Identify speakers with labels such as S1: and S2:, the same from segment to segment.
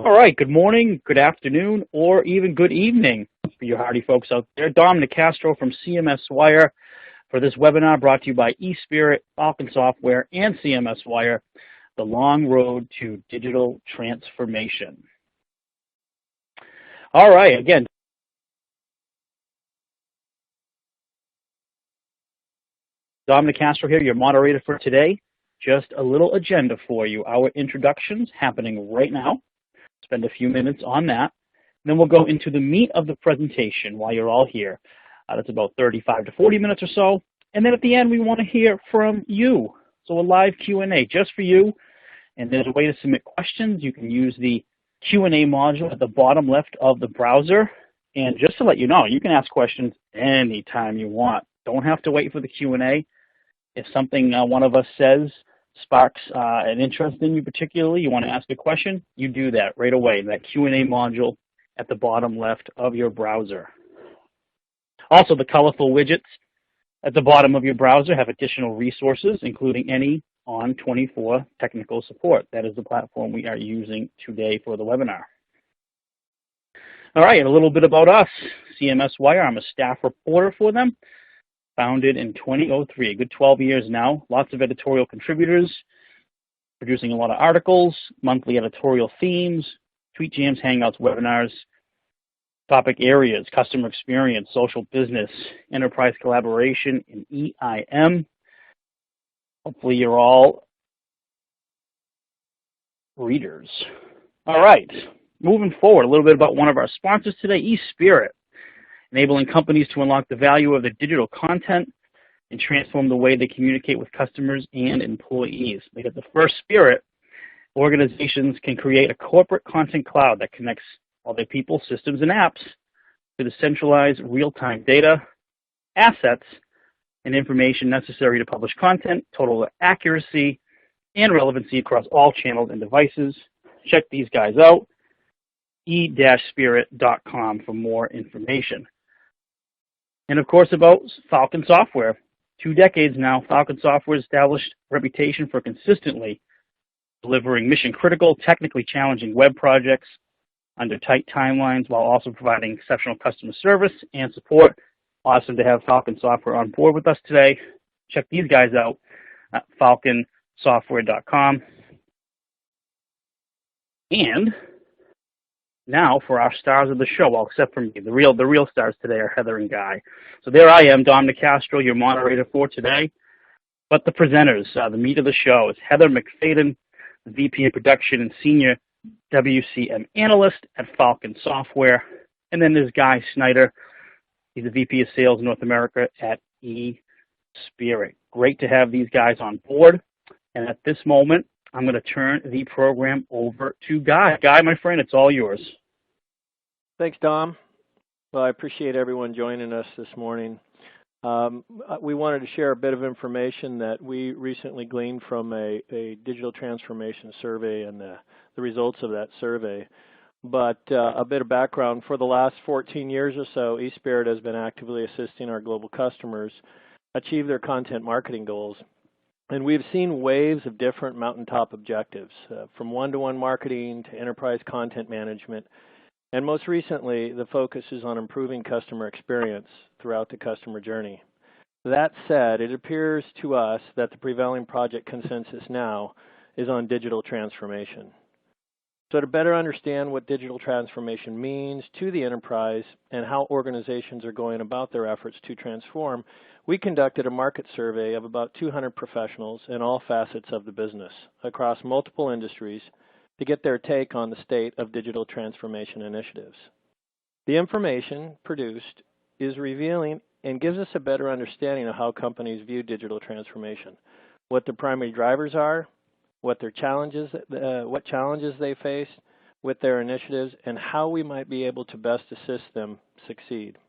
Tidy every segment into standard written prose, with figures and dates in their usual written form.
S1: All right, good morning, good afternoon, or even good evening for you hardy folks out there. Dom Nicastro from CMS Wire for this webinar brought to you by eSpirit, FalconSoftware, and CMS Wire, the long road to digital transformation. All right, again, Dom Nicastro here, your moderator for today. Just a little agenda for you. Our introductions happening right now. Spend a few minutes on that. Then we'll go into the meat of the presentation while you're all here. That's about 35 to 40 minutes or so. And then at the end, we want to hear from you. So a live Q&A just for you. And there's a way to submit questions. You can use the Q&A module at the bottom left of the browser. And just to let you know, you can ask questions anytime you want. Don't have to wait for the Q&A. If something one of us says sparks an interest in you particularly, you want to ask a question, you do that right away, that Q&A module at the bottom left of your browser. Also, the colorful widgets at the bottom of your browser have additional resources, including any On24 technical support. That is the platform we are using today for the webinar. All right, a little bit about us. CMS Wire, I'm a staff reporter for them. Founded in 2003, a good 12 years now. Lots of editorial contributors, producing a lot of articles, monthly editorial themes, tweet jams, hangouts, webinars, topic areas, customer experience, social business, enterprise collaboration, and EIM. Hopefully you're all readers. All right, moving forward, a little bit about one of our sponsors today, eSpirit. Enabling companies to unlock the value of their digital content and transform the way they communicate with customers and employees. They get the first Spirit. Organizations can create a corporate content cloud that connects all their people, systems, and apps to the centralized real-time data, assets, and information necessary to publish content, total accuracy, and relevancy across all channels and devices. Check these guys out, e-spirit.com for more information. And of course about FalconSoftware. 2 decades now, FalconSoftware has established a reputation for consistently delivering mission-critical, technically challenging web projects under tight timelines while also providing exceptional customer service and support. Awesome to have FalconSoftware on board with us today. Check these guys out at FalconSoftware.com. And now for our stars of the show, well, except for me. The real stars today are Heather and Guy. So there I am, Dom Nicastro, your moderator for today. But the presenters, the meat of the show is Heather McFadden, the VP of Production and Senior WCM Analyst at FalconSoftware. And then there's Guy Snyder. He's the VP of Sales North America at eSpirit. Great to have these guys on board. And at this moment, I'm going to turn the program over to Guy. Guy, my friend, it's all yours.
S2: Thanks, Dom. Well, I appreciate everyone joining us this morning. We wanted to share a bit of information that we recently gleaned from a digital transformation survey and the results of that survey. But a bit of background, for the last 14 years or so, eSpirit has been actively assisting our global customers achieve their content marketing goals. And we've seen waves of different mountaintop objectives, from one-to-one marketing to enterprise content management. And most recently, the focus is on improving customer experience throughout the customer journey. That said, it appears to us that the prevailing project consensus now is on digital transformation. So to better understand what digital transformation means to the enterprise and how organizations are going about their efforts to transform, we conducted a market survey of about 200 professionals in all facets of the business across multiple industries to get their take on the state of digital transformation initiatives. The information produced is revealing and gives us a better understanding of how companies view digital transformation, what the primary drivers are, what challenges they face with their initiatives, and how we might be able to best assist them succeed.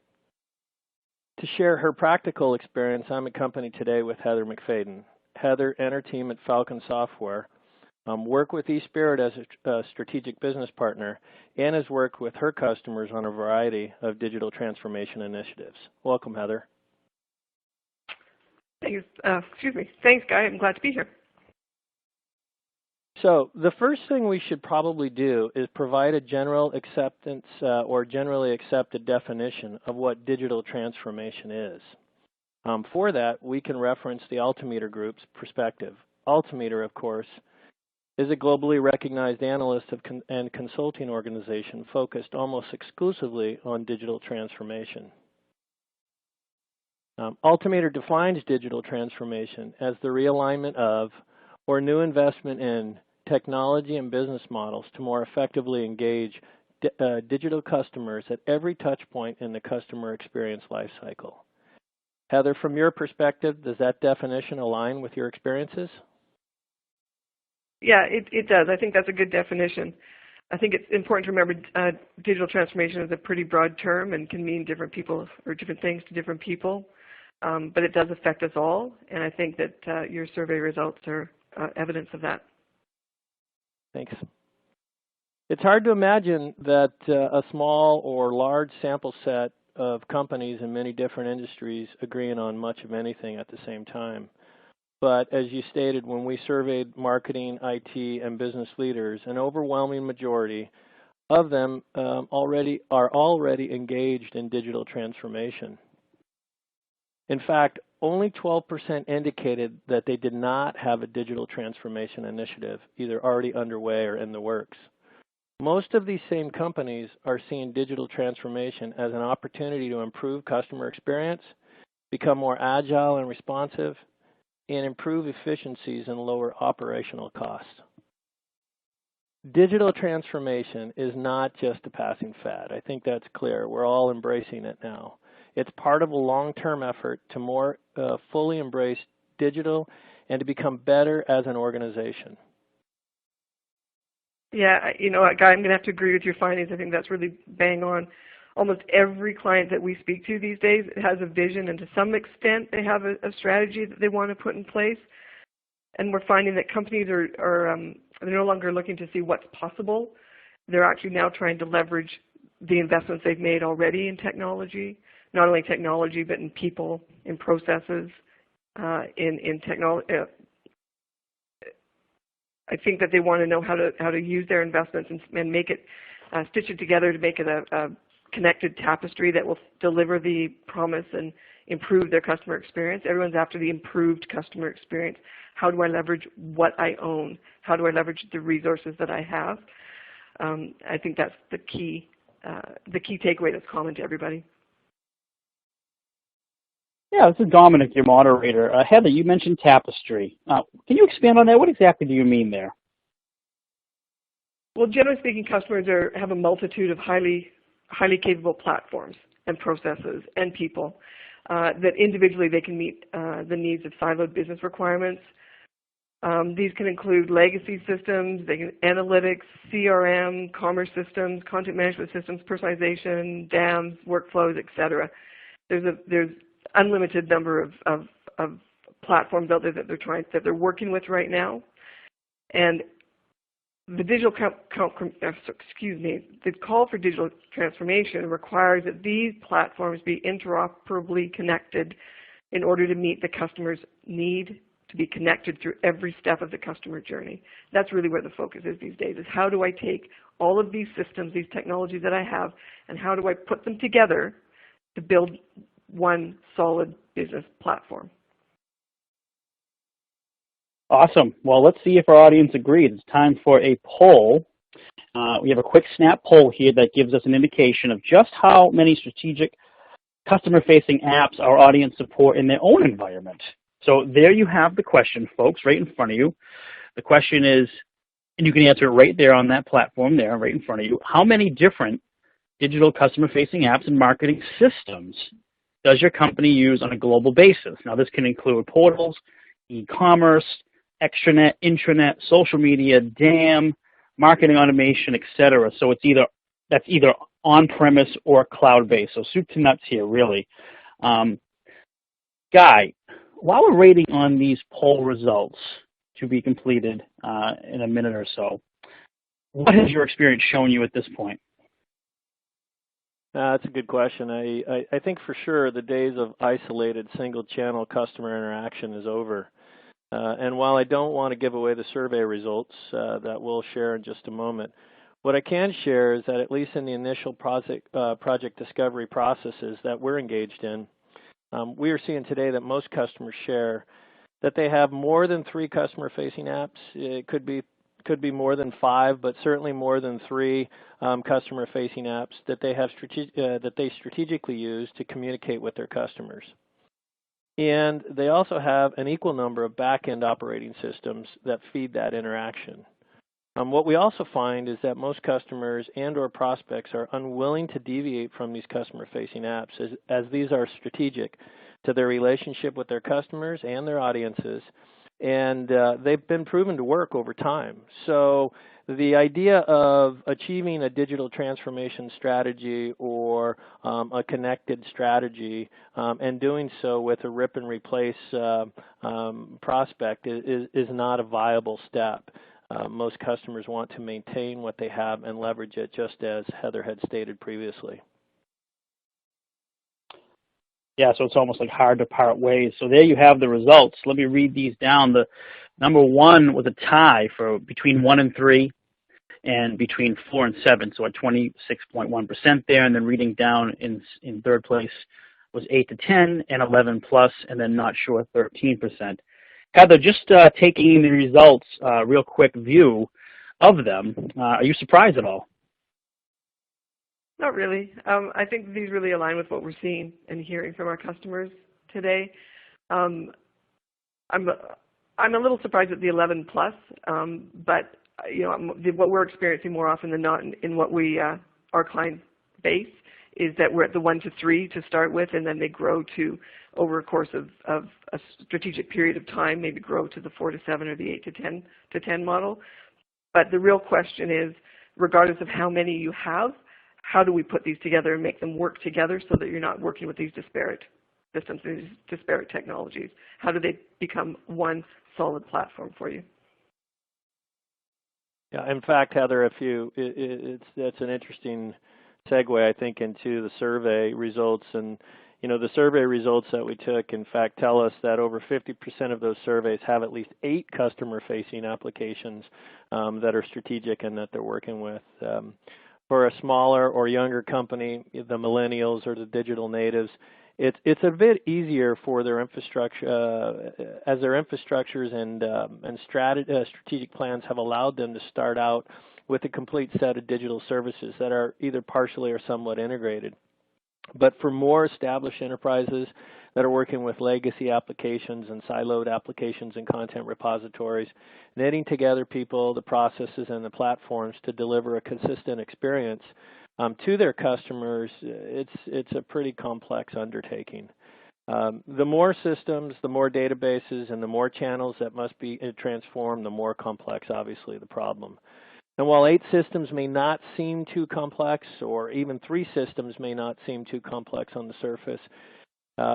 S2: To share her practical experience, I'm accompanied today with Heather McFadden. Heather and her team at FalconSoftware work with eSpirit as a strategic business partner and has worked with her customers on a variety of digital transformation initiatives. Welcome, Heather.
S3: Thanks, Thanks, Guy. I'm glad to be here.
S2: So the first thing we should probably do is provide a general acceptance or generally accepted definition of what digital transformation is. For that, we can reference the Altimeter Group's perspective. Altimeter, of course, is a globally recognized analyst and consulting organization focused almost exclusively on digital transformation. Altimeter defines digital transformation as the realignment of or new investment in technology and business models to more effectively engage digital customers at every touch point in the customer experience lifecycle. Heather, from your perspective, does that definition align with your experiences?
S3: Yeah, it does. I think that's a good definition. I think it's important to remember digital transformation is a pretty broad term and can mean different people or different things to different people, but it does affect us all, and I think that your survey results are evidence of that.
S2: Thanks. It's hard to imagine that a small or large sample set of companies in many different industries agreeing on much of anything at the same time. But as you stated, when we surveyed marketing, IT, and business leaders, an overwhelming majority of them are already engaged in digital transformation. In fact, only 12% indicated that they did not have a digital transformation initiative, either already underway or in the works. Most of these same companies are seeing digital transformation as an opportunity to improve customer experience, become more agile and responsive, and improve efficiencies and lower operational costs. Digital transformation is not just a passing fad. I think that's clear. We're all embracing it now. It's part of a long-term effort to more fully embrace digital and to become better as an organization.
S3: Yeah, you know, Guy, I'm going to have to agree with your findings. I think that's really bang on. Almost every client that we speak to these days has a vision, and to some extent they have a strategy that they want to put in place. And we're finding that companies are they're no longer looking to see what's possible. They're actually now trying to leverage the investments they've made already in technology, not only technology, but in people, in processes, in technology. I think that they want to know how to use their investments and make it, stitch it together to make it a connected tapestry that will deliver the promise and improve their customer experience. Everyone's after the improved customer experience. How do I leverage what I own? How do I leverage the resources that I have? I think that's the key takeaway that's common to everybody.
S1: Yeah, this is Dominic, your moderator. Heather, you mentioned tapestry. Can you expand on that? What exactly do you mean there?
S3: Well, generally speaking, customers have a multitude of highly capable platforms and processes and people that individually they can meet the needs of siloed business requirements. These can include legacy systems, analytics, CRM, commerce systems, content management systems, personalization, DAMs, workflows, etc. There's unlimited number of platforms out there that they're working with right now, and the the call for digital transformation requires that these platforms be interoperably connected in order to meet the customer's need to be connected through every step of the customer journey. That's really where the focus is these days, is how do I take all of these systems, these technologies that I have, and how do I put them together to build one solid business platform.
S1: Awesome. Well, let's see if our audience agrees. It's time for a poll. We have a quick snap poll here that gives us an indication of just how many strategic customer-facing apps our audience support in their own environment. So there you have the question, folks, right in front of you. The question is, and you can answer it right there on that platform there, right in front of you, how many different digital customer-facing apps and marketing systems does your company use on a global basis? Now, this can include portals, e-commerce, extranet, intranet, social media, DAM, marketing automation, etc. So that's either on-premise or cloud-based. So soup to nuts here, really. Guy, while we're waiting on these poll results to be completed in a minute or so, what has your experience shown you at this point?
S2: That's a good question. I think for sure the days of isolated single-channel customer interaction is over. And while I don't want to give away the survey results that we'll share in just a moment, what I can share is that at least in the initial project discovery processes that we're engaged in, we are seeing today that most customers share that they have more than 3 customer-facing apps. It could be more than 5, but certainly more than 3 customer-facing apps that they have that they strategically use to communicate with their customers. And they also have an equal number of back-end operating systems that feed that interaction. What we also find is that most customers and/or prospects are unwilling to deviate from these customer-facing apps as these are strategic to their relationship with their customers and their audiences, and they've been proven to work over time. So the idea of achieving a digital transformation strategy or a connected strategy and doing so with a rip and replace prospect is not a viable step. Most customers want to maintain what they have and leverage it, just as Heather had stated previously.
S1: Yeah, so it's almost like hard to part ways. So there you have the results. Let me read these down. The number 1 was a tie for between 1 and 3, and between 4 and 7, so at 26.1% there. And then reading down in third place was 8 to 10 and 11 plus, and then not sure 13%. Heather, just taking the results, real quick view of them, are you surprised at all?
S3: Not really. I think these really align with what we're seeing and hearing from our customers today. I'm a little surprised at the 11 plus, but what we're experiencing more often than not in what our client base is that we're at the 1 to 3 to start with, and then they grow to, over a course of a strategic period of time, maybe grow to the 4 to 7 or the 8 to 10 model. But the real question is, regardless of how many you have, how do we put these together and make them work together so that you're not working with these disparate systems, these disparate technologies? How do they become one solid platform for you?
S2: Yeah, in fact, Heather, that's an interesting segue, I think, into the survey results. And the survey results that we took, in fact, tell us that over 50% of those surveys have at least 8 customer-facing applications that are strategic and that they're working with. For a smaller or younger company, the millennials or the digital natives, it's a bit easier for their infrastructure, as their infrastructures and strategic plans have allowed them to start out with a complete set of digital services that are either partially or somewhat integrated. But for more established enterprises that are working with legacy applications and siloed applications and content repositories, knitting together people, the processes, and the platforms to deliver a consistent experience to their customers, it's a pretty complex undertaking. The more systems, the more databases, and the more channels that must be transformed, the more complex, obviously, the problem. And while 8 systems may not seem too complex, or even 3 systems may not seem too complex on the surface,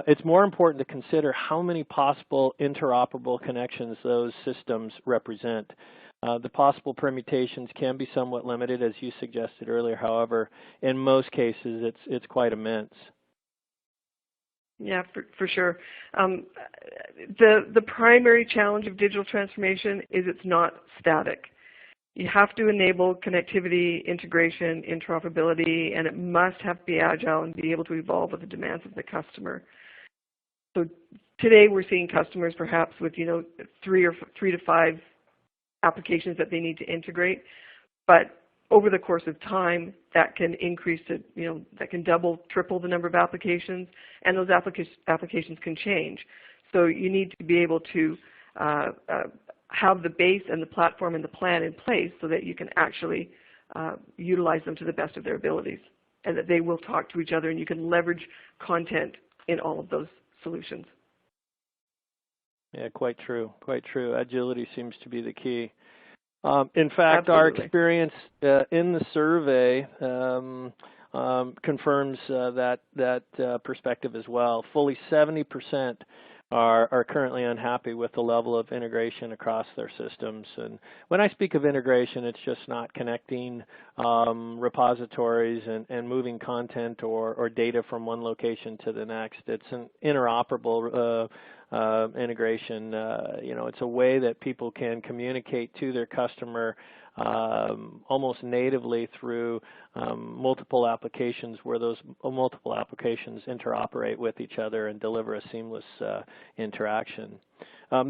S2: it's more important to consider how many possible interoperable connections those systems represent. The possible permutations can be somewhat limited, as you suggested earlier. However, in most cases, it's quite immense.
S3: Yeah, for sure. The primary challenge of digital transformation is it's not static. You have to enable connectivity, integration, interoperability, and it must have to be agile and be able to evolve with the demands of the customer. So today we're seeing customers perhaps with 3 to 5 applications that they need to integrate, but over the course of time that can increase to that can double, triple the number of applications, and those applications can change. So you need to be able to have the base and the platform and the plan in place so that you can actually utilize them to the best of their abilities, and that they will talk to each other, and you can leverage content in all of those solutions.
S2: Yeah, quite true, quite true. Agility seems to be the key. In fact,
S3: Absolutely.
S2: Our experience in the survey confirms that perspective as well. Fully 70% are currently unhappy with the level of integration across their systems. And when I speak of integration, it's just not connecting repositories and moving content or data from one location to the next. It's an interoperable integration. It's a way that people can communicate to their customer almost natively through multiple applications, where those multiple applications interoperate with each other and deliver a seamless interaction.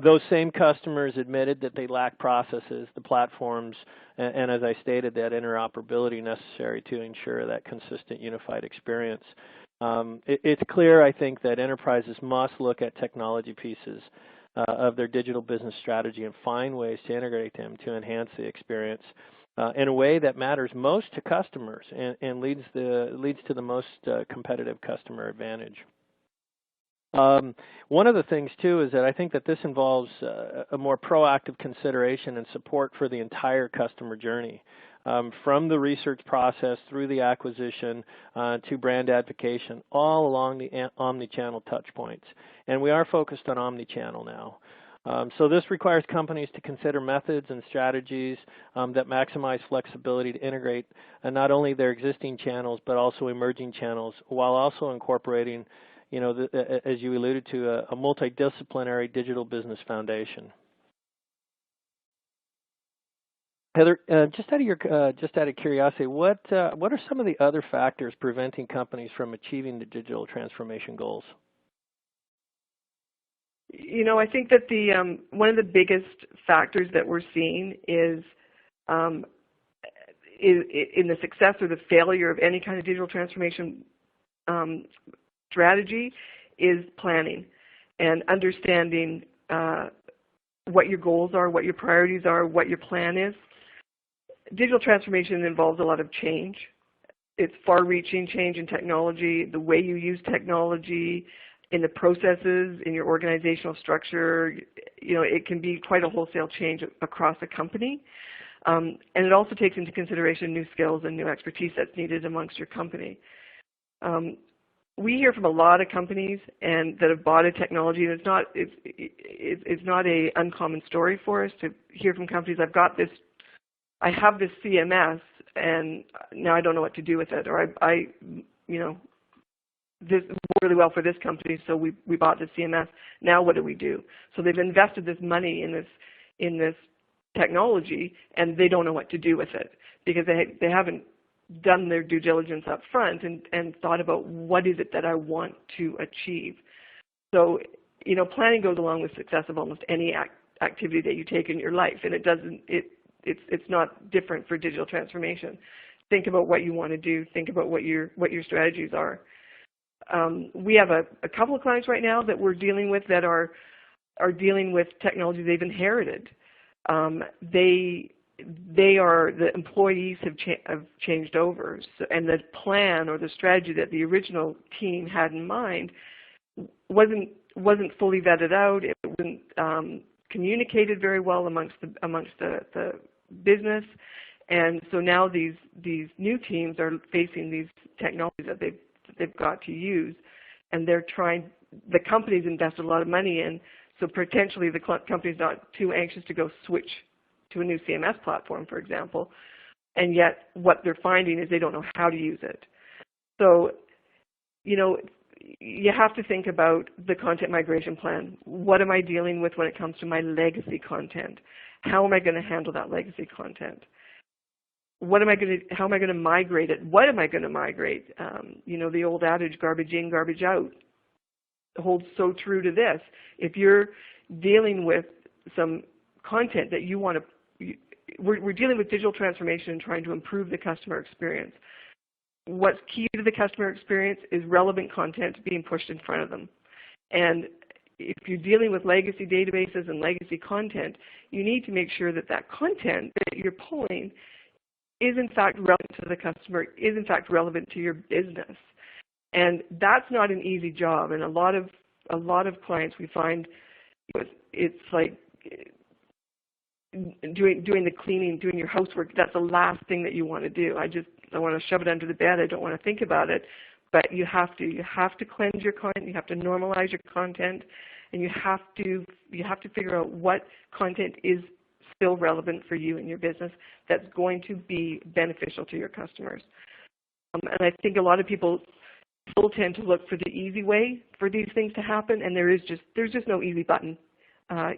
S2: Those same customers admitted that they lack processes, the platforms, and as I stated, that interoperability necessary to ensure that consistent unified experience. It's clear, I think, that enterprises must look at technology pieces of their digital business strategy and find ways to integrate them to enhance the experience in a way that matters most to customers and leads to the most competitive customer advantage. One of the things, too, is that I think that this involves a more proactive consideration and support for the entire customer journey, from the research process through the acquisition to brand advocacy, all along the omni-channel touch points. And we are focused on omni-channel now. So this requires companies to consider methods and strategies that maximize flexibility to integrate not only their existing channels but also emerging channels, while also incorporating, as you alluded to, a multidisciplinary digital business foundation. Heather, just out of curiosity, what are some of the other factors preventing companies from achieving the digital transformation goals?
S3: I think that one of the biggest factors that we're seeing is in the success or the failure of any kind of digital transformation strategy is planning and understanding what your goals are, what your priorities are, what your plan is. Digital transformation involves a lot of change. It's far-reaching change in technology, the way you use technology, in the processes, in your organizational structure. It can be quite a wholesale change across a company. And it also takes into consideration new skills and new expertise that's needed amongst your company. We hear from a lot of companies that have bought a technology, and it's not a uncommon story for us to hear from companies, I have this CMS, and now I don't know what to do with it, or this worked really well for this company, so we bought the CMS. Now what do we do? So they've invested this money in this technology, and they don't know what to do with it because they haven't done their due diligence up front and thought about what is it that I want to achieve. So planning goes along with success of almost any activity that you take in your life, and it's not different for digital transformation. Think about what you want to do. Think about what your strategies are. We have a couple of clients right now that we're dealing with that are dealing with technology they've inherited. The employees have changed over, and the plan or the strategy that the original team had in mind wasn't fully vetted out. It wasn't communicated very well amongst the business, and so now these new teams are facing these technologies that they've got to use, and the company's invested a lot of money in, so potentially the company's not too anxious to go switch to a new CMS platform, for example, and yet what they're finding is they don't know how to use it. So, you have to think about the content migration plan. What am I dealing with when it comes to my legacy content? How am I going to handle that legacy content? How am I going to migrate it? What am I going to migrate? The old adage, garbage in, garbage out, holds so true to this. If you're dealing with some content that you want to, we're dealing with digital transformation and trying to improve the customer experience. What's key to the customer experience is relevant content being pushed in front of them. And if you're dealing with legacy databases and legacy content, you need to make sure that content that you're pulling is in fact relevant to the customer, is in fact relevant to your business. And that's not an easy job. And a lot of clients we find it's like doing the cleaning, doing your housework. That's the last thing that you want to do. I want to shove it under the bed. I don't want to think about it. But you have to cleanse your content. You have to normalize your content, and you have to figure out what content is still relevant for you and your business that's going to be beneficial to your customers. And I think a lot of people People tend to look for the easy way for these things to happen, and there's just no easy button.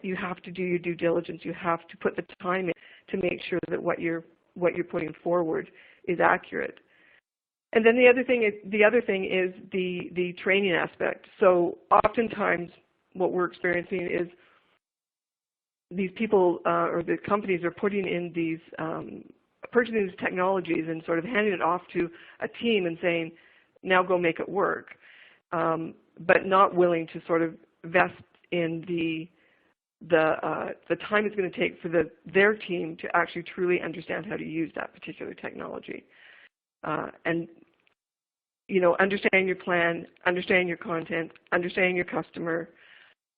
S3: You have to do your due diligence. You have to put the time in to make sure that what you're putting forward is accurate. And then the other thing is the training aspect. So oftentimes what we're experiencing is these people or the companies are putting in these purchasing these technologies and sort of handing it off to a team and saying, now go make it work, but not willing to sort of invest in the time it's going to take for their team to actually truly understand how to use that particular technology. And understanding your plan, understanding your content, understanding your customer,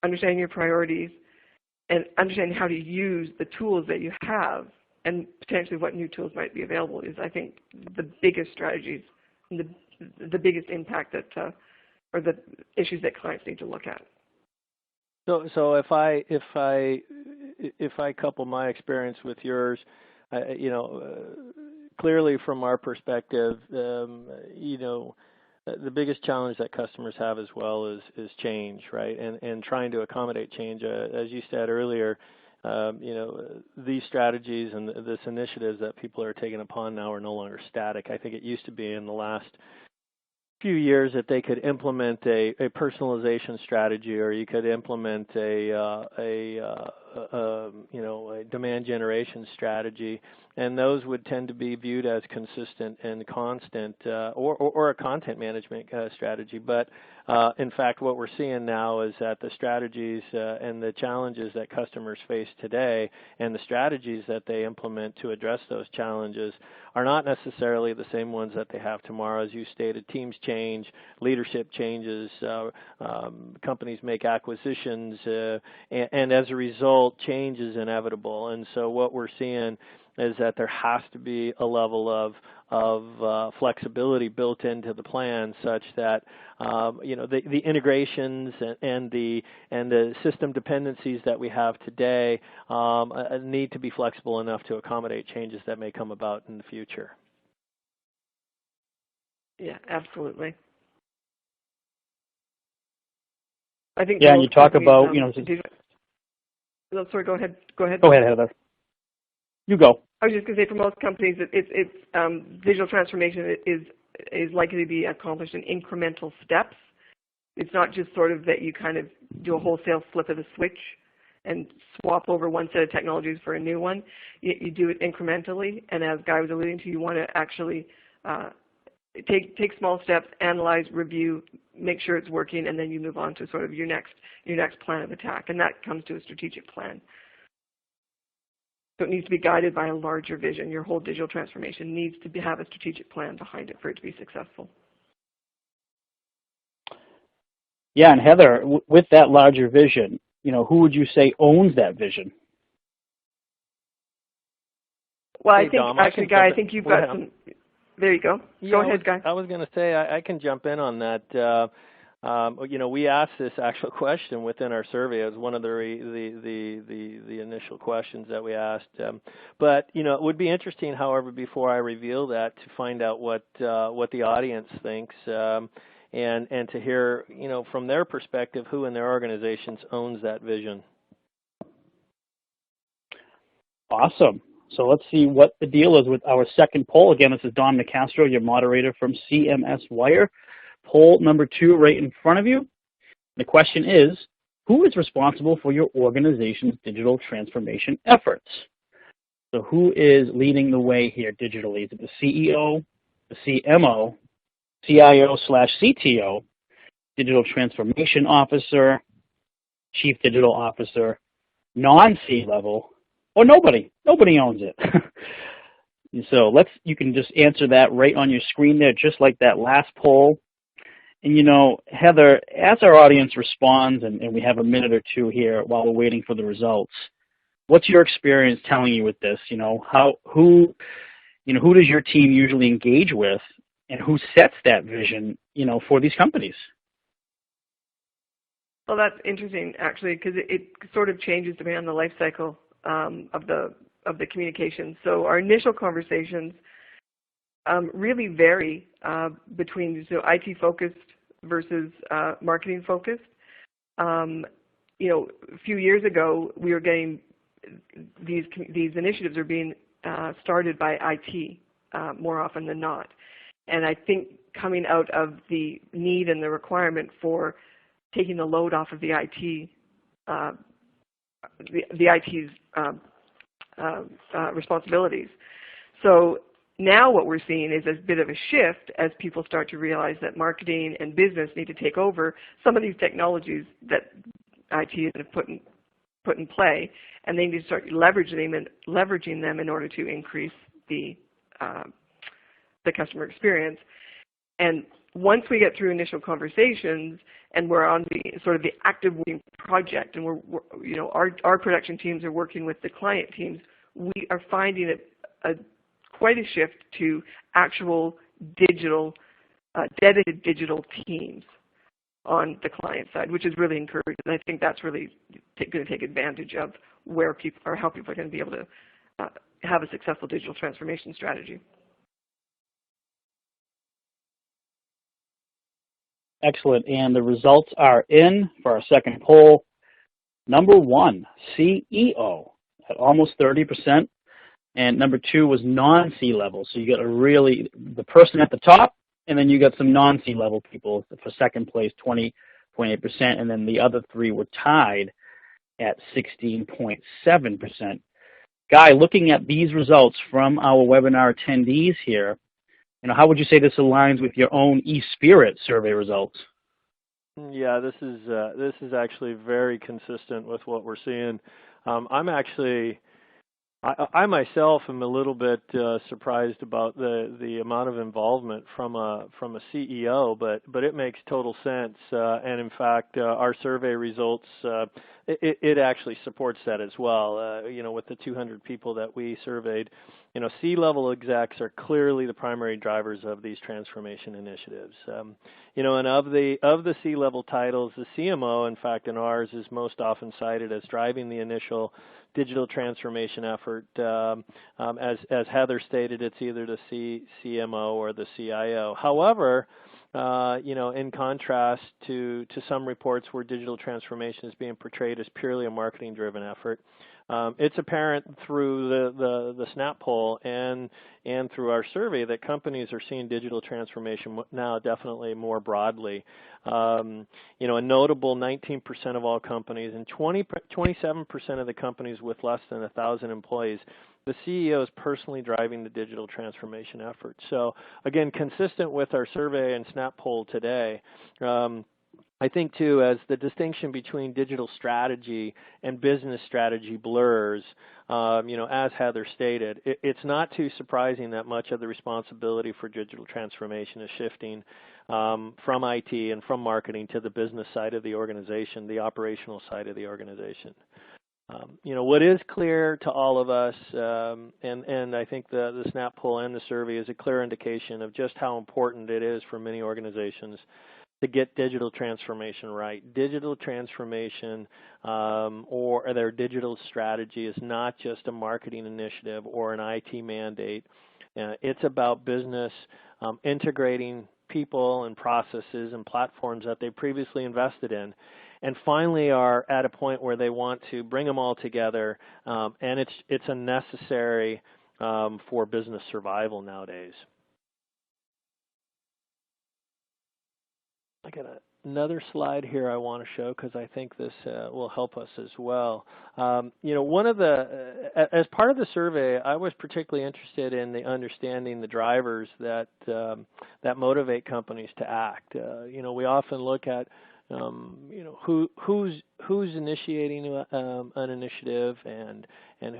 S3: understanding your priorities, and understanding how to use the tools that you have and potentially what new tools might be available is, I think, the biggest strategies and the biggest impact that or the issues that clients need to look at.
S2: So if I couple my experience with yours, clearly from our perspective, the biggest challenge that customers have as well is change, right? And trying to accommodate change. As you said earlier, these strategies and this initiatives that people are taking upon now are no longer static. I think it used to be in the last few years that they could implement a personalization strategy, or you could implement a demand generation strategy, and those would tend to be viewed as consistent and constant, or a content management strategy. But in fact, what we're seeing now is that the strategies and the challenges that customers face today and the strategies that they implement to address those challenges are not necessarily the same ones that they have tomorrow. As you stated, teams change, leadership changes, companies make acquisitions, and as a result, change is inevitable. And so what we're seeing is that there has to be a level of flexibility built into the plan, such that the integrations and the system dependencies that we have today need to be flexible enough to accommodate changes that may come about in the future.
S3: Yeah, absolutely. I think.
S1: Yeah, and you talk about
S3: sorry, go ahead. Go ahead.
S1: Go ahead, Heather. You go.
S3: I was just going to say, for most companies, it's digital transformation is likely to be accomplished in incremental steps. It's not just sort of that you kind of do a wholesale flip of the switch and swap over one set of technologies for a new one. You do it incrementally, and as Guy was alluding to, you want to actually take small steps, analyze, review, make sure it's working, and then you move on to sort of your next plan of attack, and that comes to a strategic plan. So it needs to be guided by a larger vision. Your whole digital transformation needs to have a strategic plan behind it for it to be successful.
S1: Yeah, and Heather, with that larger vision, who would you say owns that vision?
S3: Well, I think, actually, Guy, I think you've got some. There you go. Go ahead, Guy.
S2: I was going to say I can jump in on that. We asked this actual question within our survey. It was one of the initial questions that we asked. But it would be interesting, however, before I reveal that, to find out what the audience thinks, and to hear from their perspective who in their organizations owns that vision.
S1: Awesome. So let's see what the deal is with our second poll. Again, this is Don Nicastro, your moderator from CMS Wire. Poll number 2 right in front of you. The question is, who is responsible for your organization's digital transformation efforts? So who is leading the way here digitally? Is it the CEO, the CMO, CIO/CTO, digital transformation officer, chief digital officer, non-C-level, or nobody? Nobody owns it. So you can just answer that right on your screen there, just like that last poll. And Heather, as our audience responds, and we have a minute or two here while we're waiting for the results, what's your experience telling you with this? Who does your team usually engage with, and who sets that vision, for these companies?
S3: Well, that's interesting, actually, because it sort of changes depending on the life cycle of the communication. So our initial conversations really vary between IT focused versus marketing focused. A few years ago, we were getting these initiatives are being started by IT more often than not, and I think coming out of the need and the requirement for taking the load off of the IT, the IT's responsibilities. So now what we're seeing is a bit of a shift as people start to realize that marketing and business need to take over some of these technologies that IT has put in play, and they need to start leveraging them in order to increase the customer experience. And once we get through initial conversations and we're on the sort of the active working project, and our production teams are working with the client teams, we are finding quite a shift to actual digital, dedicated digital teams on the client side, which is really encouraging. And I think that's really going to take advantage of where people or how people are going to be able to have a successful digital transformation strategy.
S1: Excellent. And the results are in for our second poll. Number 1, CEO at almost 30%. And number 2 was non-C-level. So you got the person at the top, and then you got some non-C-level people for second place, 20.8%, and then the other 3 were tied at 16.7%. Guy, looking at these results from our webinar attendees here, how would you say this aligns with your own eSpirit survey results?
S2: Yeah, this is actually very consistent with what we're seeing. I myself am a little bit surprised about the amount of involvement from a CEO, but it makes total sense. And in fact, our survey results it actually supports that as well. With the 200 people that we surveyed, C-level execs are clearly the primary drivers of these transformation initiatives. And of the C-level titles, the CMO, in fact, in ours, is most often cited as driving the initial digital transformation effort. As Heather stated, it's either the CMO or the CIO. However, in contrast to some reports where digital transformation is being portrayed as purely a marketing-driven effort, it's apparent through the Snap poll and through our survey that companies are seeing digital transformation now definitely more broadly. A notable 19% of all companies and 27% of the companies with less than 1,000 employees, the CEO is personally driving the digital transformation effort. So again, consistent with our survey and Snap poll today, I think, too, as the distinction between digital strategy and business strategy blurs, as Heather stated, it's not too surprising that much of the responsibility for digital transformation is shifting from IT and from marketing to the business side of the organization, the operational side of the organization. What is clear to all of us, and I think the Snap poll and the survey is a clear indication of just how important it is for many organizations to get digital transformation right. Digital transformation or their digital strategy is not just a marketing initiative or an IT mandate. It's about business integrating people and processes and platforms that they previously invested in, and finally are at a point where they want to bring them all together, and it's a necessary for business survival nowadays. I got another slide here I want to show because I think this will help us as well. One of as part of the survey, I was particularly interested in understanding the drivers that motivate companies to act. We often look at who's initiating an initiative and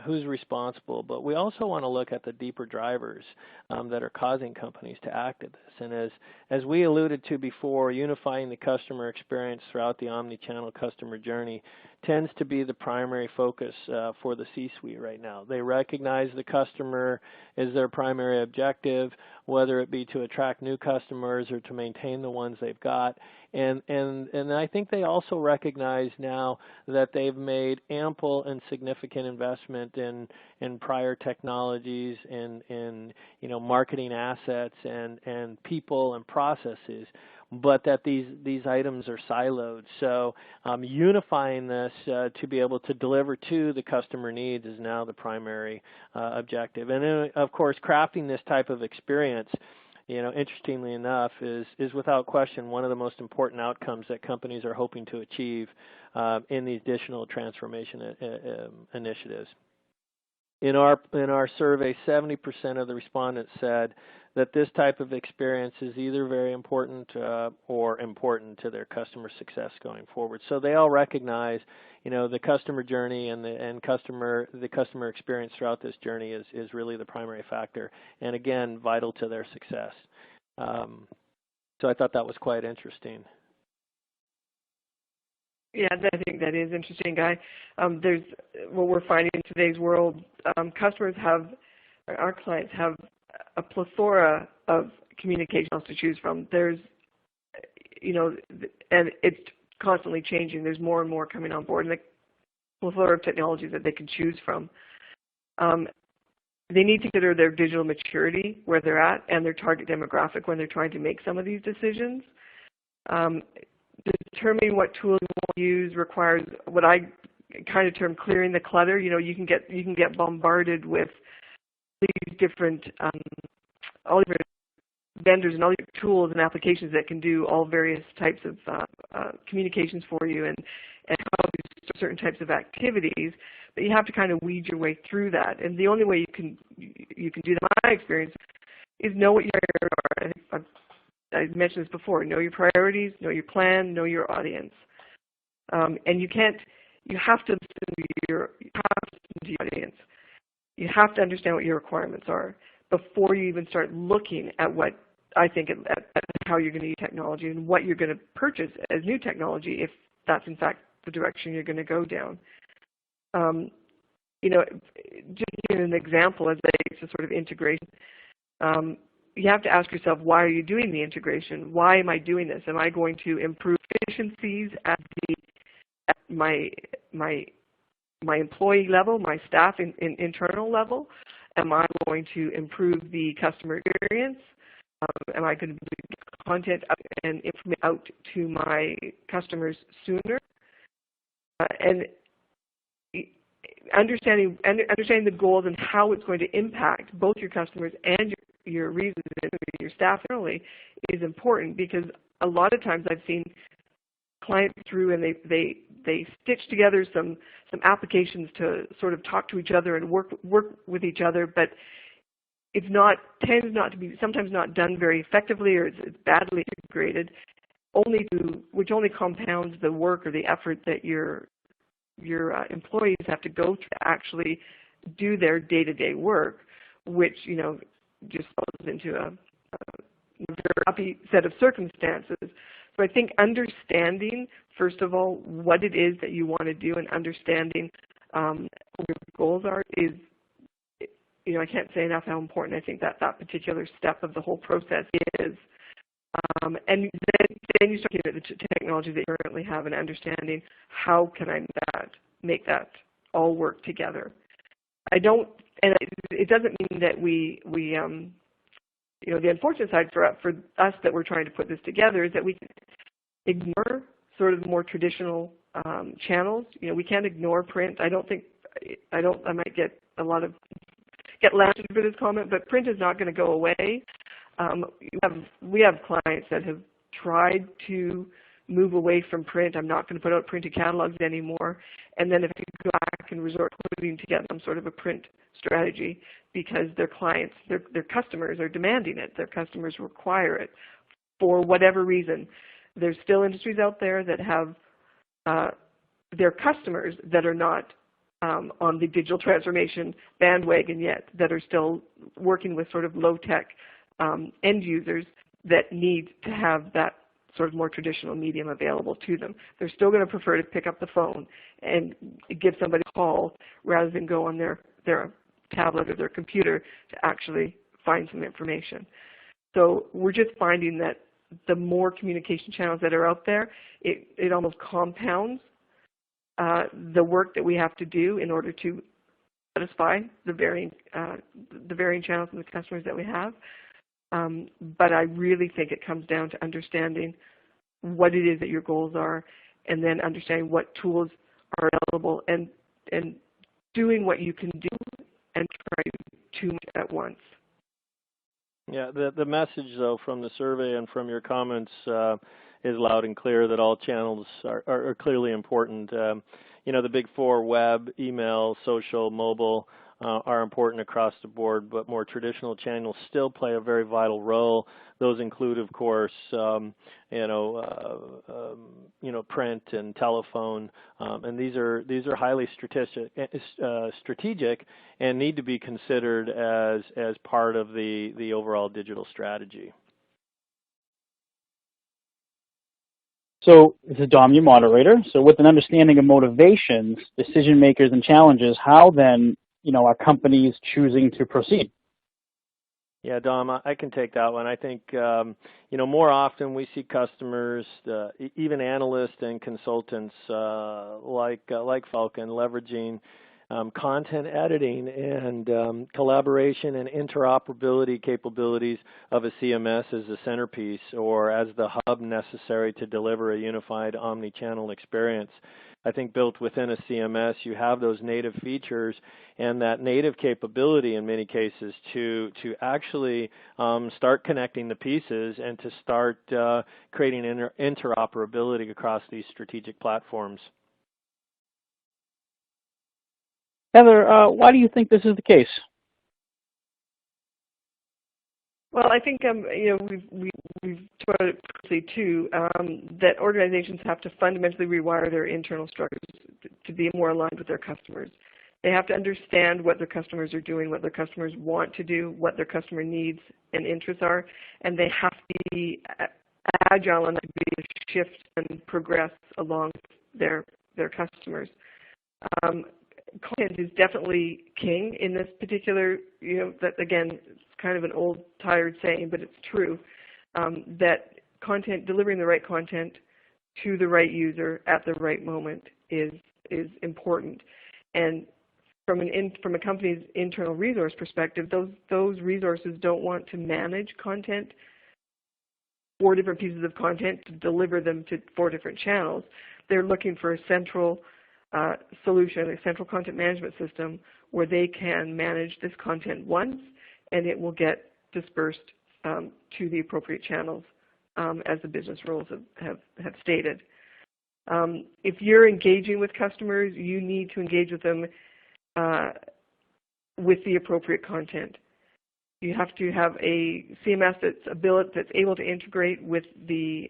S2: who's responsible, but we also want to look at the deeper drivers that are causing companies to act at this. And as we alluded to before, unifying the customer experience throughout the omni-channel customer journey tends to be the primary focus for the C-suite right now. They recognize the customer is their primary objective. whether it be to attract new customers or to maintain the ones they've got. And I think they also recognize now that they've made ample and significant investment in prior technologies, in marketing assets and people and processes, but that these items are siloed. So unifying this to be able to deliver to the customer needs is now the primary objective. And then, of course, crafting this type of experience, interestingly enough, is without question one of the most important outcomes that companies are hoping to achieve in these digital transformation initiatives. In our survey, 70% of the respondents said that this type of experience is either very important or important to their customer success going forward. So they all recognize, the customer journey and the customer experience throughout this journey is really the primary factor, and again, vital to their success. So I thought that was quite interesting.
S3: Yeah, I think that is interesting, Guy. There's what we're finding in today's world. Our clients have a plethora of communication channels to choose from. There's, and it's constantly changing. There's more and more coming on board, and the plethora of technologies that they can choose from. They need to consider their digital maturity, where they're at, and their target demographic when they're trying to make some of these decisions. Determining what tools you want to use requires what I kind of term clearing the clutter. You can get bombarded with these different all different vendors and all these tools and applications that can do all various types of communications for you and how to do certain types of activities. But you have to kind of weed your way through that. And the only way you can do that, in my experience, is know what your priorities are. I mentioned this before. Know your priorities, know your plan, know your audience. And you have to listen to your audience. You have to understand what your requirements are before you even start looking at what I think at how you're going to use technology and what you're going to purchase as new technology, if that's in fact the direction you're going to go down. Just giving an example as a sort of integration. You have to ask yourself, why are you doing the integration? Why am I doing this? Am I going to improve efficiencies at my employee level, my staff internal level? Am I going to improve the customer experience? Am I going to get content and information out to my customers sooner? And understanding the goals and how it's going to impact both your customers and your reasons, your staff generally, is important, because a lot of times I've seen clients through and they stitch together some applications to sort of talk to each other and work with each other, but tends not to be sometimes not done very effectively, or it's badly integrated, which only compounds the work or the effort that your employees have to go through to actually do their day-to-day work, which just falls into a very happy set of circumstances. So I think understanding, first of all, what it is that you want to do and understanding what your goals are is, I can't say enough how important I think that particular step of the whole process is. And then you start looking at the technology that you currently have and understanding how can I make that all work together. And it doesn't mean that we the unfortunate side for us that we're trying to put this together is that we ignore sort of more traditional channels. We can't ignore print. I might get lashed for this comment, but print is not going to go away. We have clients that have tried to move away from print. I'm not going to put out printed catalogs anymore. And then if you go back and resort to putting together some sort of a print strategy, because their clients, their customers are demanding it. Their customers require it for whatever reason. There's still industries out there that have their customers that are not on the digital transformation bandwagon yet, that are still working with sort of low-tech end users that need to have that sort of more traditional medium available to them. They're still going to prefer to pick up the phone and give somebody a call rather than go on their tablet or their computer to actually find some information. So we're just finding that the more communication channels that are out there, it almost compounds the work that we have to do in order to satisfy the varying channels and the customers that we have. But I really think it comes down to understanding what it is that your goals are, and then understanding what tools are available, and doing what you can do and try to do too much at once.
S2: Yeah, the message, though, from the survey and from your comments is loud and clear that all channels are clearly important. You know, the big four, web, email, social, mobile, are important across the board, but more traditional channels still play a very vital role. Those include, of course, print and telephone, and these are highly strategic and need to be considered as part of the overall digital strategy.
S1: So this is Dom, your moderator. So with an understanding of motivations, decision makers, and challenges, how then are companies choosing to proceed?
S2: Yeah, Dom, I can take that one. I think, more often we see customers, even analysts and consultants like Falcon, leveraging content editing and collaboration and interoperability capabilities of a CMS as a centerpiece or as the hub necessary to deliver a unified omni-channel experience. I think built within a CMS, you have those native features and that native capability in many cases to actually start connecting the pieces and to start creating interoperability across these strategic platforms.
S1: Heather, why do you think this is the case?
S3: Well, I think we've talked about it previously too, that organizations have to fundamentally rewire their internal structures to be more aligned with their customers. They have to understand what their customers are doing, what their customers want to do, what their customer needs and interests are, and they have to be agile enough to be able to shift and progress along their customers. Content is definitely king in this particular, that again, it's kind of an old, tired saying, but it's true, that delivering the right content to the right user at the right moment is important. And from a company's internal resource perspective, those resources don't want to manage content, 4 different pieces of content to deliver them to 4 different channels. They're looking for a central solution, a central content management system where they can manage this content once and it will get dispersed to the appropriate channels as the business rules have stated. If you're engaging with customers, you need to engage with them with the appropriate content. You have to have a CMS that's able to integrate with the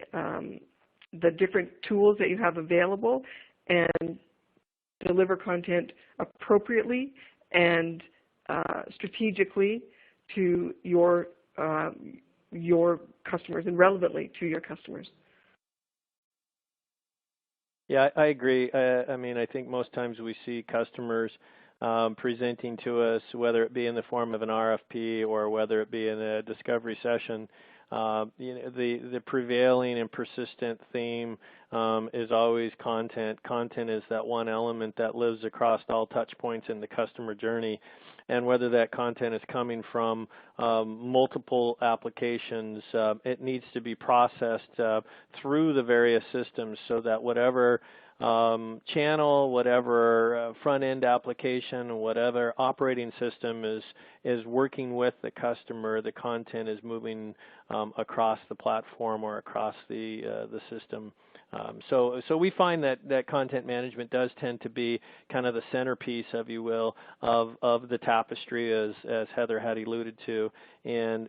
S3: different tools that you have available and deliver content appropriately and strategically to your customers and relevantly to your customers.
S2: Yeah, I agree. I think most times we see customers presenting to us, whether it be in the form of an RFP or whether it be in a discovery session, the prevailing and persistent theme is always content. Content is that one element that lives across all touch points in the customer journey. And whether that content is coming from multiple applications, it needs to be processed through the various systems so that whatever channel, whatever front-end application, whatever operating system is working with the customer, the content is moving across the platform or across the system. So we find that content management does tend to be kind of the centerpiece, if you will, of the tapestry, as Heather had alluded to, and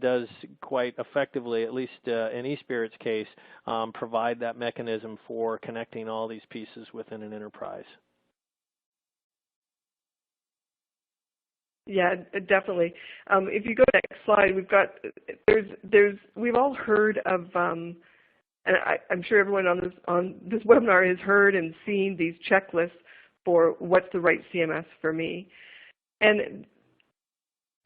S2: does quite effectively, at least in eSpirit's case, provide that mechanism for connecting all these pieces within an enterprise.
S3: Yeah, definitely. If you go to the next slide, we've all heard of. And I'm sure everyone on this webinar has heard and seen these checklists for what's the right CMS for me. And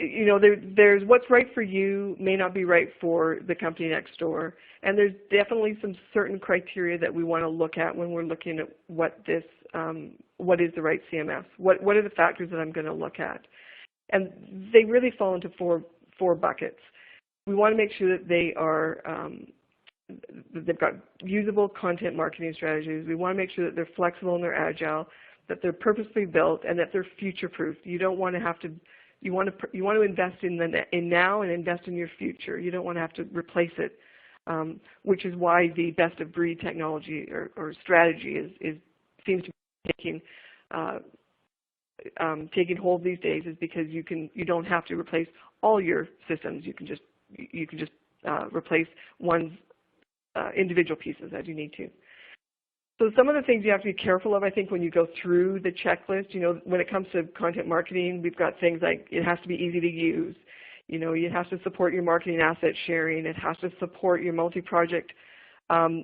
S3: you know, there's what's right for you may not be right for the company next door, and there's definitely some certain criteria that we want to look at when we're looking at what is the right CMS. What are the factors that I'm going to look at? And they really fall into four buckets. We want to make sure that they've got usable content marketing strategies. We want to make sure that they're flexible and they're agile, that they're purposely built, and that they're future-proof. You don't want to have to. You want to invest in now and invest in your future. You don't want to have to replace it, which is why the best-of-breed technology or strategy seems to be taking hold these days, is because you don't have to replace all your systems. You can just replace one's individual pieces as you need to. So some of the things you have to be careful of, I think, when you go through the checklist, you know, when it comes to content marketing, we've got things like it has to be easy to use. You know, it has to support your marketing asset sharing. It has to support your multi-project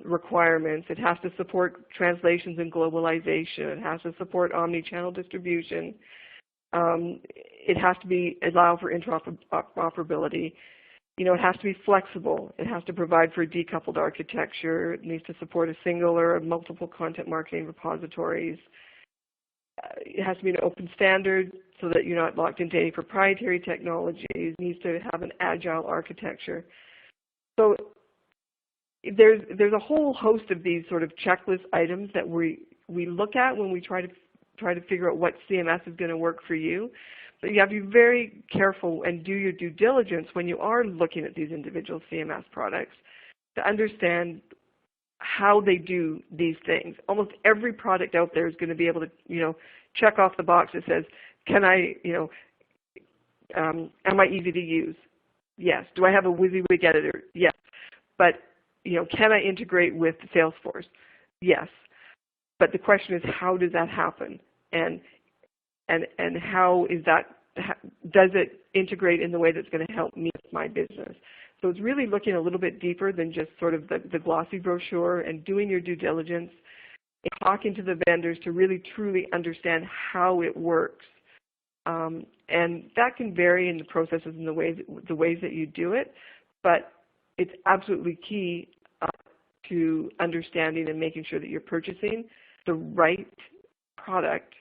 S3: requirements. It has to support translations and globalization. It has to support omni-channel distribution. It has to allow for interoperability. You know, it has to be flexible. It has to provide for a decoupled architecture. It needs to support a single or multiple content marketing repositories. It has to be an open standard so that you're not locked into any proprietary technologies. It needs to have an agile architecture. So there's a whole host of these sort of checklist items that we look at when we try to figure out what CMS is going to work for you. But you have to be very careful and do your due diligence when you are looking at these individual CMS products to understand how they do these things. Almost every product out there is going to be able to, you know, check off the box that says, can I, you know, am I easy to use? Yes. Do I have a WYSIWYG editor? Yes. But, you know, can I integrate with Salesforce? Yes. But the question is, how does that happen? And how is that, does it integrate in the way that's going to help me with my business? So it's really looking a little bit deeper than just sort of the glossy brochure, and doing your due diligence and talking to the vendors to really truly understand how it works. And that can vary in the processes and the ways that you do it, but it's absolutely key to understanding and making sure that you're purchasing the right product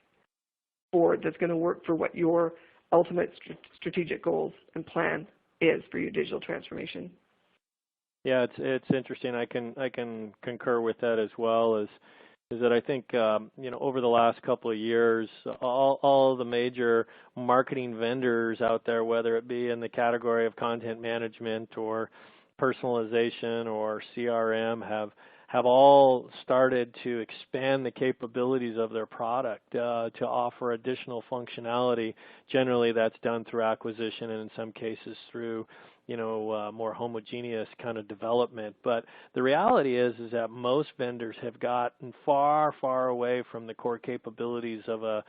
S3: that's going to work for what your ultimate strategic goals and plan is for your digital transformation.
S2: Yeah, it's interesting. I can concur with that as well. Is that I think you know, over the last couple of years, all the major marketing vendors out there, whether it be in the category of content management or personalization or CRM, have all started to expand the capabilities of their product to offer additional functionality. Generally, that's done through acquisition, and in some cases through, you know, more homogeneous kind of development. But the reality is that most vendors have gotten far, far away from the core capabilities of a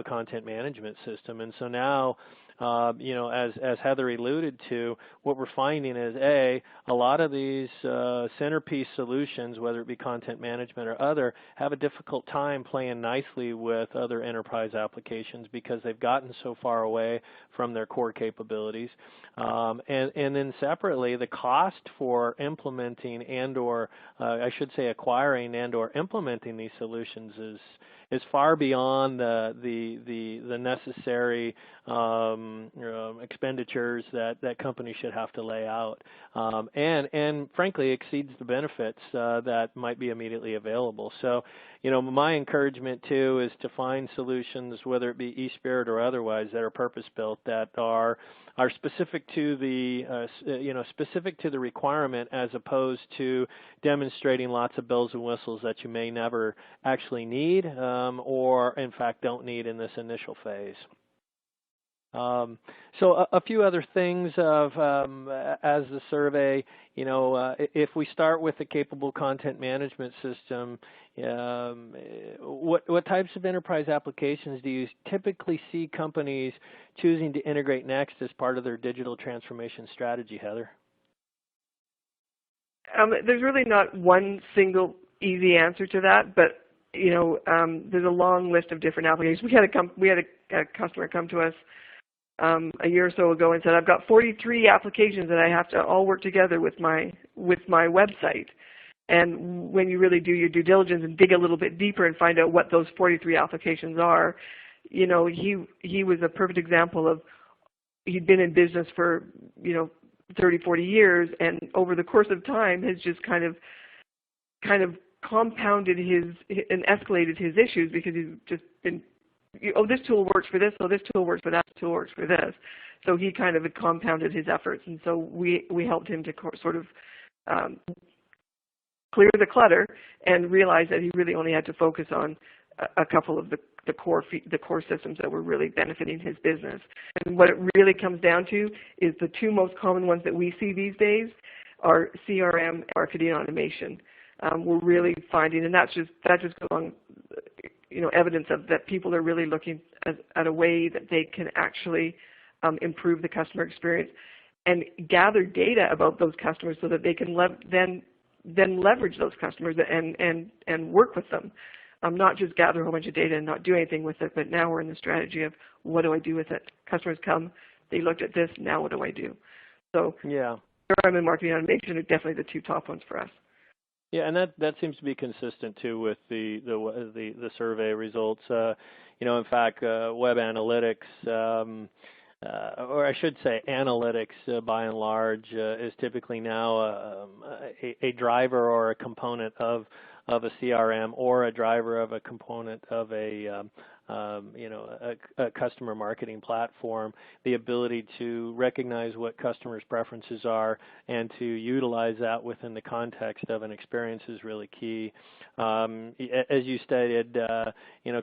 S2: content management system, and so now, you know, as Heather alluded to, what we're finding is a lot of these centerpiece solutions, whether it be content management or other, have a difficult time playing nicely with other enterprise applications because they've gotten so far away from their core capabilities. And then separately, the cost for implementing and/or I should say acquiring and/or implementing these solutions is far beyond the necessary expenditures that companies should have to lay out, and frankly exceeds the benefits that might be immediately available. So, you know, my encouragement too is to find solutions, whether it be eSpirit or otherwise, that are purpose-built, that are specific to the specific to the requirement, as opposed to demonstrating lots of bells and whistles that you may never actually need or in fact don't need in this initial phase. So a few other things of as the survey, you know, if we start with the capable content management system, what types of enterprise applications do you typically see companies choosing to integrate next as part of their digital transformation strategy, Heather?
S3: There's really not one single easy answer to that, but you know, there's a long list of different applications. We had a customer come to us a year or so ago and said, I've got 43 applications that I have to all work together with my website. And when you really do your due diligence and dig a little bit deeper and find out what those 43 applications are, you know, he was a perfect example of, he'd been in business for, you know, 30, 40 years, and over the course of time has just kind of compounded and escalated his issues, because he's just been, oh, this tool works for this, oh, this tool works for that, this tool works for this. So he kind of had compounded his efforts, and so we helped him to sort of clear the clutter and realize that he really only had to focus on a couple of the core systems that were really benefiting his business. And what it really comes down to is the two most common ones that we see these days are CRM and marketing automation. We're really finding, and that just goes along, you know, evidence of that people are really looking at a way that they can actually improve the customer experience and gather data about those customers so that they can then leverage those customers and work with them. Not just gather a whole bunch of data and not do anything with it, but now we're in the strategy of, what do I do with it? Customers come, they looked at this, now what do I do? So
S2: yeah,
S3: CRM and marketing automation are definitely the two top ones for us.
S2: Yeah, and that seems to be consistent too with the survey results. You know, in fact, web analytics, or I should say analytics, by and large, is typically now a driver or a component of a CRM, or a driver of a component of a customer marketing platform. The ability to recognize what customers' preferences are and to utilize that within the context of an experience is really key. As you stated,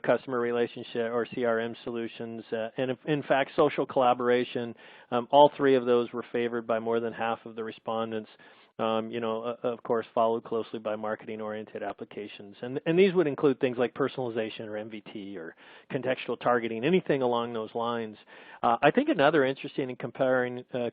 S2: customer relationship or CRM solutions, and in fact, social collaboration, all three of those were favored by more than half of the respondents. Of course, followed closely by marketing-oriented applications. And these would include things like personalization or MVT or contextual targeting, anything along those lines. I think another interesting and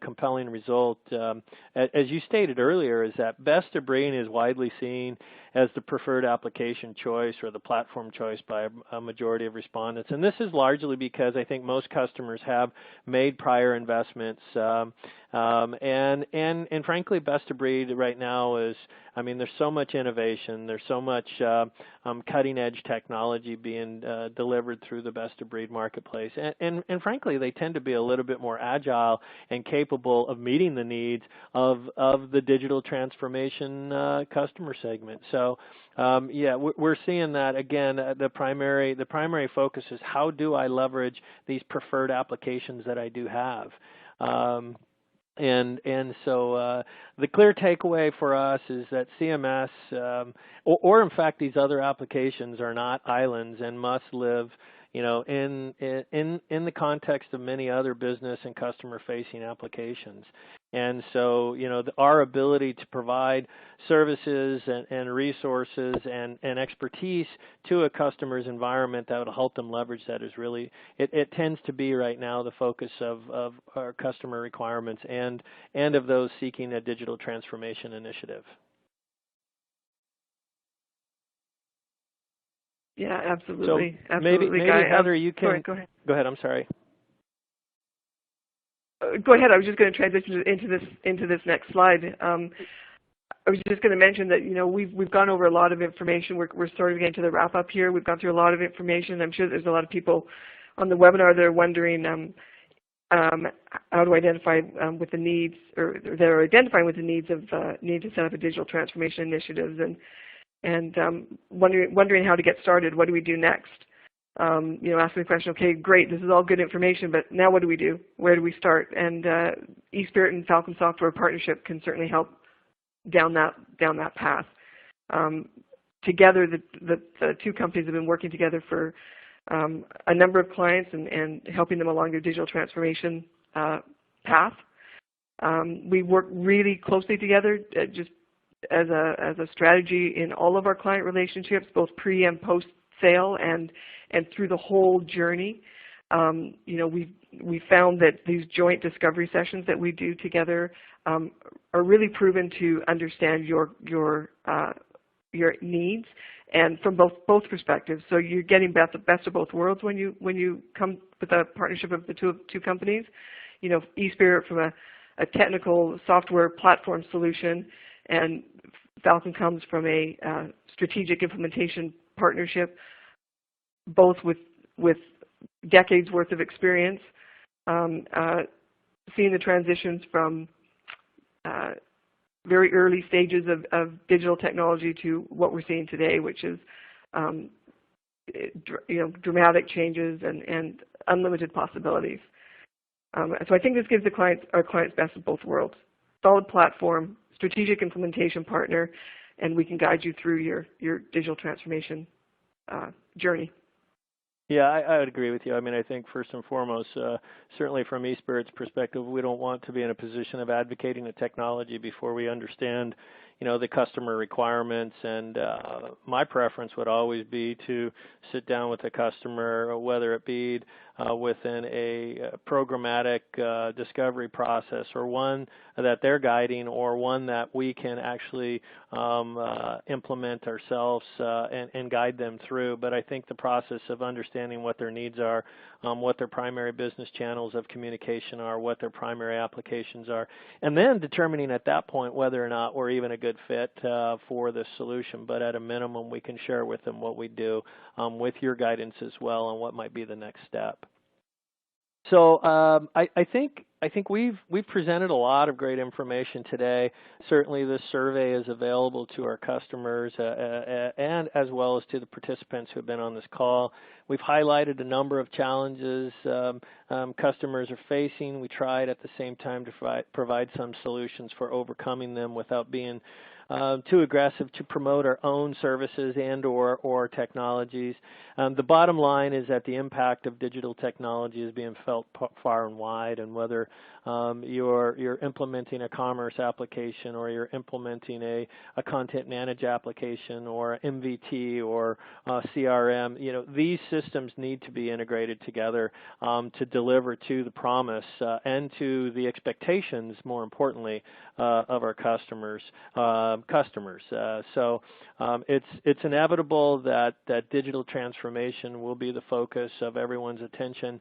S2: compelling result, as you stated earlier, is that best of breed is widely seen as the preferred application choice or the platform choice by a majority of respondents. And this is largely because I think most customers have made prior investments, and frankly, best of breed right now is, I mean, there's so much innovation, there's so much cutting edge technology being delivered through the best of breed marketplace, and frankly, they tend to be a little bit more agile and capable of meeting the needs of the digital transformation customer segment. So we're seeing that again. The primary focus is, how do I leverage these preferred applications that I do have? And so the clear takeaway for us is that CMS, or in fact these other applications, are not islands and must live, in the context of many other business and customer-facing applications. And so, our ability to provide services and resources and expertise to a customer's environment that would help them leverage that is really, it tends to be right now the focus of our customer requirements and of those seeking a digital transformation initiative.
S3: Yeah, absolutely.
S2: So
S3: absolutely.
S2: Maybe Heather, you can.
S3: Sorry, go ahead.
S2: Go ahead. I'm sorry.
S3: Go ahead. I was just going to transition into this next slide. I was just going to mention that we've gone over a lot of information. We're sort of getting to the wrap up here. We've gone through a lot of information. I'm sure there's a lot of people on the webinar that are wondering how to identify with the needs, or they're identifying with the needs of need to set up a digital transformation initiatives, and wondering how to get started. What do we do next? Asking the question, okay, great, this is all good information, but now what do we do? Where do we start? And eSpirit and Falcon-Software partnership can certainly help down that path. Together, the two companies have been working together for a number of clients and helping them along their digital transformation path. We work really closely together, just as a strategy in all of our client relationships, both pre and post sale and through the whole journey. We found that these joint discovery sessions that we do together are really proven to understand your your needs, and from both perspectives. So you're getting the best of both worlds when you come with a partnership of the two companies. You know, eSpirit from a technical software platform solution, and Falcon comes from a strategic implementation partnership, both with decades worth of experience, seeing the transitions from very early stages of digital technology to what we're seeing today, which is dramatic changes and unlimited possibilities. So I think this gives our clients best of both worlds: solid platform, strategic implementation partner, and we can guide you through your digital transformation journey.
S2: Yeah, I would agree with you. I mean, I think first and foremost, certainly from eSpirit's perspective, we don't want to be in a position of advocating the technology before we understand, the customer requirements. And my preference would always be to sit down with the customer, whether it be within a programmatic discovery process, or one that they're guiding, or one that we can actually implement ourselves and guide them through. But I think the process of understanding what their needs are, what their primary business channels of communication are, what their primary applications are, and then determining at that point whether or not we're even a good fit for this solution. But at a minimum, we can share with them what we do with your guidance as well on what might be the next step. So I think we've presented a lot of great information today. Certainly, this survey is available to our customers and as well as to the participants who have been on this call. We've highlighted a number of challenges customers are facing. We tried at the same time to provide some solutions for overcoming them without being too aggressive to promote our own services and or technologies. The bottom line is that the impact of digital technology is being felt far and wide, and whether you're implementing a commerce application, or you're implementing a content managed application, or MVT, or CRM, these systems need to be integrated together to deliver to the promise and to the expectations, more importantly, of our customers. So it's inevitable that digital transformation will be the focus of everyone's attention,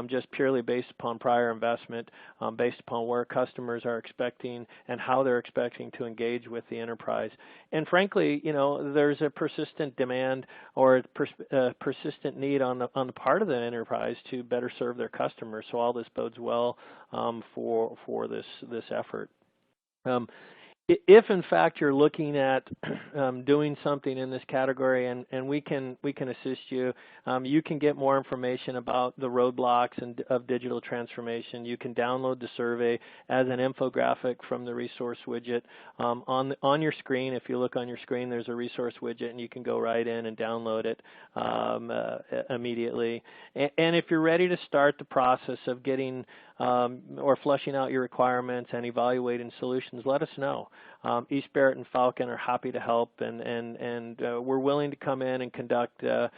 S2: just purely based upon prior investment, based upon where customers are expecting and how they're expecting to engage with the enterprise. And frankly, there's a persistent demand or a persistent need on the part of the enterprise to better serve their customers. So all this bodes well for this effort. If in fact you're looking at doing something in this category, and we can assist you, you can get more information about the roadblocks of digital transformation. You can download the survey as an infographic from the resource widget on your screen. If you look on your screen, there's a resource widget, and you can go right in and download it immediately. And if you're ready to start the process of getting or fleshing out your requirements and evaluating solutions, let us know. eSpirit and Falcon are happy to help, and we're willing to come in and conduct a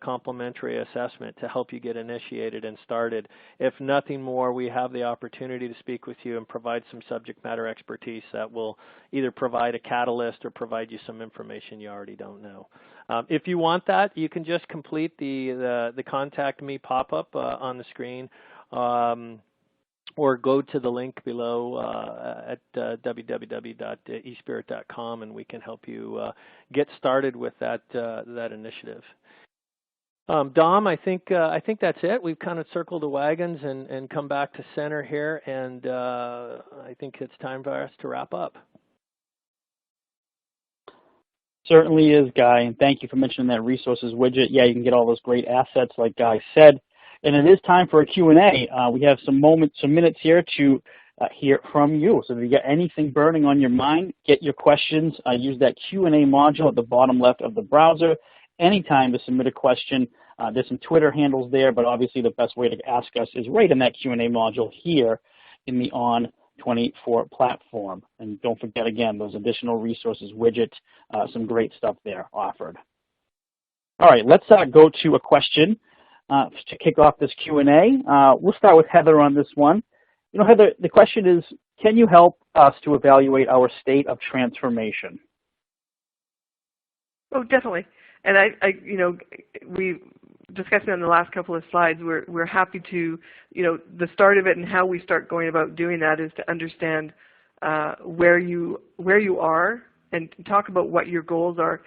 S2: complimentary assessment to help you get initiated and started. If nothing more, we have the opportunity to speak with you and provide some subject matter expertise that will either provide a catalyst or provide you some information you already don't know. If you want that, you can just complete the Contact Me pop-up on the screen, or go to the link below at www.espirit.com, and we can help you get started with that initiative. Dom, I think that's it. We've kind of circled the wagons and come back to center here, and I think it's time for us to wrap up.
S1: Certainly is, Guy, and thank you for mentioning that resources widget. Yeah, you can get all those great assets like Guy said. And it is time for a Q&A. We have some minutes here to hear from you. So if you got anything burning on your mind, get your questions. Use that Q&A module at the bottom left of the browser. Anytime to submit a question. There's some Twitter handles there, but obviously the best way to ask us is right in that Q&A module here in the On24 platform. And don't forget, again, those additional resources widget, some great stuff there offered. All right, let's go to a question. To kick off this Q&A. We'll start with Heather on this one. Heather, the question is, can you help us to evaluate our state of transformation?
S3: Oh, definitely. And we discussing on the last couple of slides, we're happy to, the start of it and how we start going about doing that is to understand where you are and talk about what your goals are.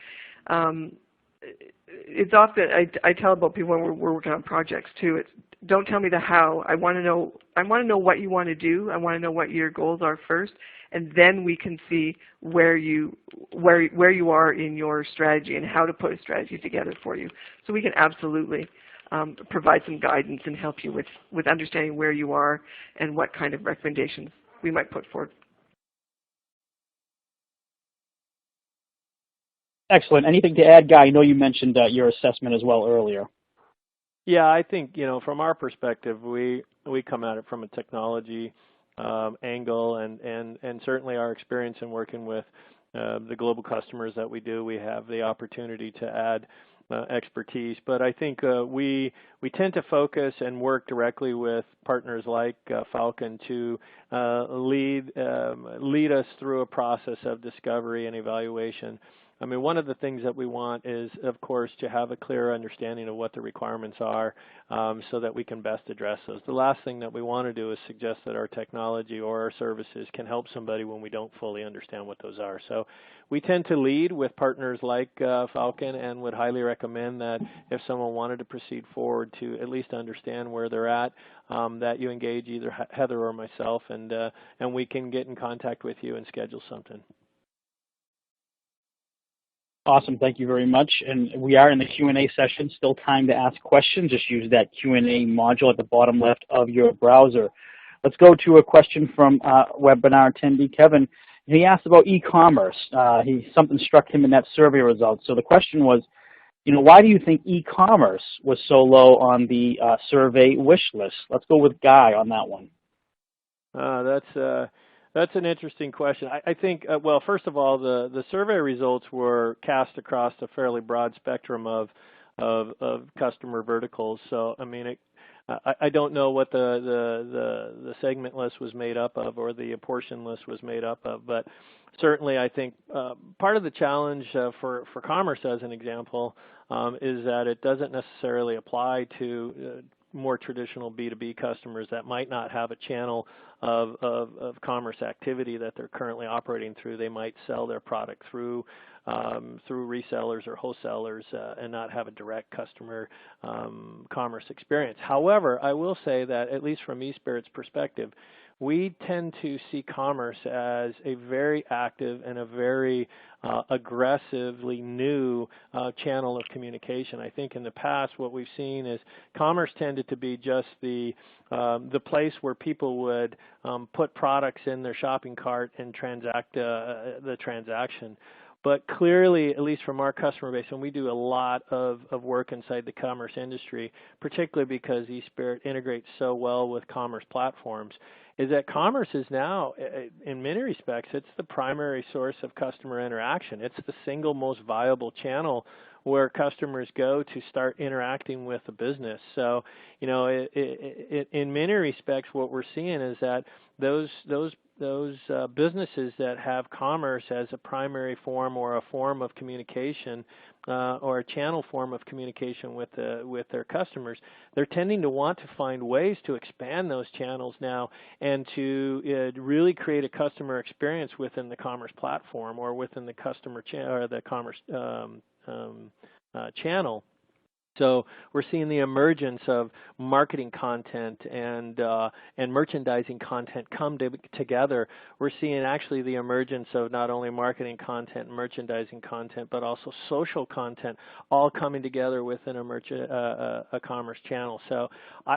S3: It's often I tell about people when we're working on projects too. It's don't tell me the how. I want to know what you want to do. I want to know what your goals are first, and then we can see where you are in your strategy and how to put a strategy together for you. So we can absolutely provide some guidance and help you with understanding where you are and what kind of recommendations we might put forward.
S1: Excellent. Anything to add, Guy? I know you mentioned your assessment as well earlier.
S2: Yeah, I think, from our perspective, we come at it from a technology angle, and certainly our experience in working with the global customers that we do, we have the opportunity to add expertise. But I think we tend to focus and work directly with partners like Falcon to lead us through a process of discovery and evaluation. I mean, one of the things that we want is, of course, to have a clear understanding of what the requirements are so that we can best address those. The last thing that we want to do is suggest that our technology or our services can help somebody when we don't fully understand what those are. So we tend to lead with partners like Falcon, and would highly recommend that if someone wanted to proceed forward to at least understand where they're at, that you engage either Heather or myself, and we can get in contact with you and schedule something.
S1: Awesome. Thank you very much. And we are in the Q&A session. Still time to ask questions. Just use that Q&A module at the bottom left of your browser. Let's go to a question from webinar attendee Kevin. He asked about e-commerce. Something struck him in that survey result. So the question was, why do you think e-commerce was so low on the survey wish list? Let's go with Guy on that one.
S2: That's an interesting question. I think, well, first of all, the survey results were cast across a fairly broad spectrum of customer verticals. So, I mean, I don't know what the segment list was made up of or the apportion list was made up of, but certainly I think part of the challenge for commerce, as an example, is that it doesn't necessarily apply to more traditional B2B customers that might not have a channel of commerce activity that they're currently operating through. They might sell their product through resellers or wholesalers and not have a direct customer commerce experience. However, I will say that at least from eSpirit's perspective, we tend to see commerce as a very active and a very aggressively new channel of communication. I think in the past what we've seen is commerce tended to be just the place where people would put products in their shopping cart and transact the transaction. But clearly, at least from our customer base, and we do a lot of work inside the commerce industry, particularly because eSpirit integrates so well with commerce platforms, is that commerce is now, in many respects, it's the primary source of customer interaction. It's the single most viable channel where customers go to start interacting with a business. So, in many respects, what we're seeing is that those businesses that have commerce as a primary form or a form of communication or a channel form of communication with their customers, they're tending to want to find ways to expand those channels now and to really create a customer experience within the commerce platform or within the customer or the commerce channel. So we're seeing the emergence of marketing content and merchandising content come together. We're seeing actually the emergence of not only marketing content and merchandising content, but also social content all coming together within a commerce channel. So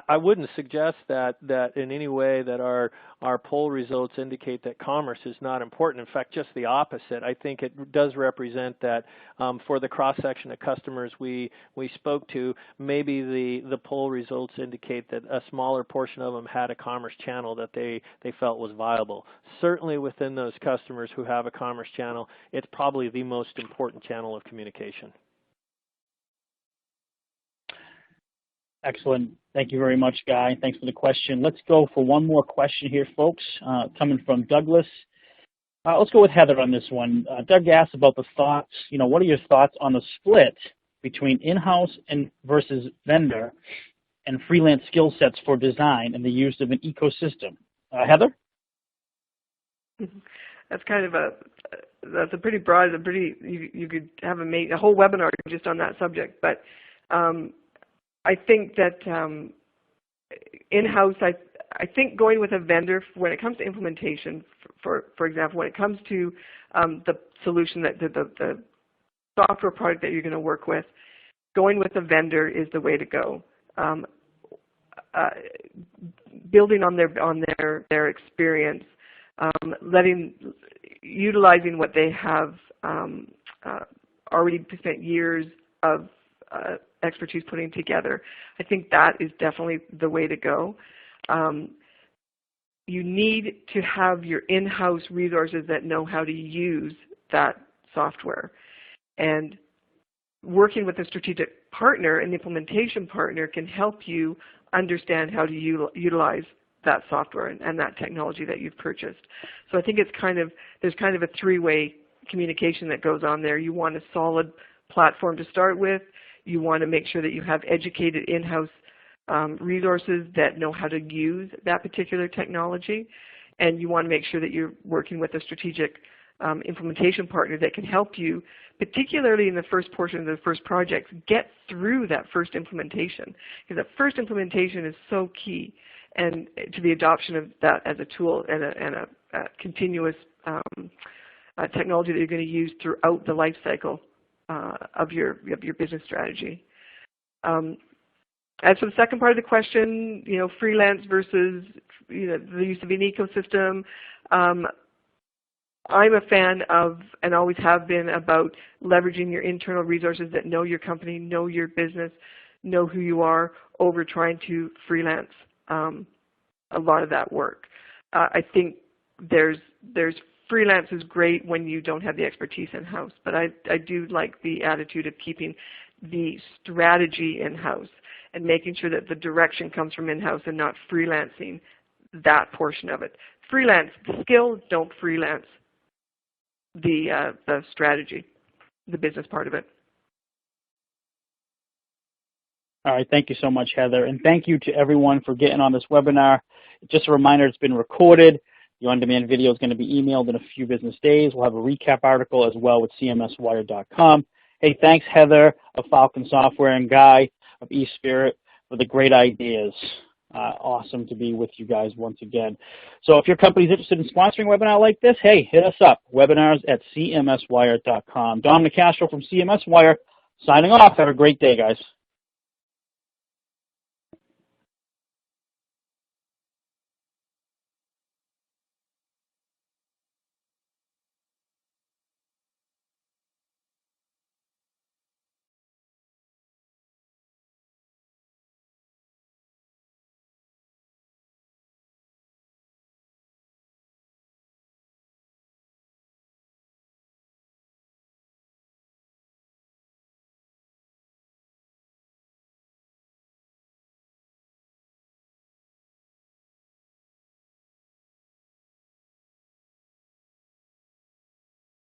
S2: I wouldn't suggest that in any way that our poll results indicate that commerce is not important. In fact, just the opposite. I think it does represent that for the cross-section of customers we spoke to, maybe the poll results indicate that a smaller portion of them had a commerce channel that they felt was viable. Certainly within those customers who have a commerce channel, it's probably the most important channel of communication.
S1: Excellent. Thank you very much, Guy. Thanks for the question. Let's go for one more question here, folks, coming from Douglas. Let's go with Heather on this one. Doug asked about the thoughts. What are your thoughts on the split between in-house and versus vendor and freelance skill sets for design and the use of an ecosystem? Heather?
S3: That's kind of that's a pretty broad, you could have a whole webinar just on that subject. But I think that in-house, I think going with a vendor when it comes to implementation, for example, when it comes to the solution that the software product that you're going to work with, going with a vendor is the way to go. Building on their experience, utilizing what they have already spent years of expertise putting together. I think that is definitely the way to go. You need to have your in-house resources that know how to use that software. And working with a strategic partner, an implementation partner, can help you understand how to utilize that software and that technology that you've purchased. So I think there's kind of a three-way communication that goes on there. You want a solid platform to start with. You want to make sure that you have educated in-house resources that know how to use that particular technology, and you want to make sure that you're working with a strategic implementation partner that can help you, particularly in the first portion of the first project, get through that first implementation, because that first implementation is so key, and to the adoption of that as a tool and a continuous technology that you're going to use throughout the life cycle of your business strategy. As for the second part of the question, freelance versus the use of an ecosystem, I'm a fan of, and always have been, about leveraging your internal resources that know your company, know your business, know who you are, over trying to freelance a lot of that work. I think there's freelance is great when you don't have the expertise in-house, but I do like the attitude of keeping the strategy in-house and making sure that the direction comes from in-house and not freelancing that portion of it. Freelance the skill, don't freelance the strategy, the business part of it.
S1: All right, thank you so much, Heather. And thank you to everyone for getting on this webinar. Just a reminder, it's been recorded. The on-demand video is going to be emailed in a few business days. We'll have a recap article as well with CMSwire.com. Hey, thanks, Heather of FalconSoftware and Guy of eSpirit for the great ideas. Awesome to be with you guys once again. So if your company's interested in sponsoring a webinar like this, hey, hit us up, webinars@cmswire.com. Dom Nicastro from CMS Wire signing off. Have a great day, guys.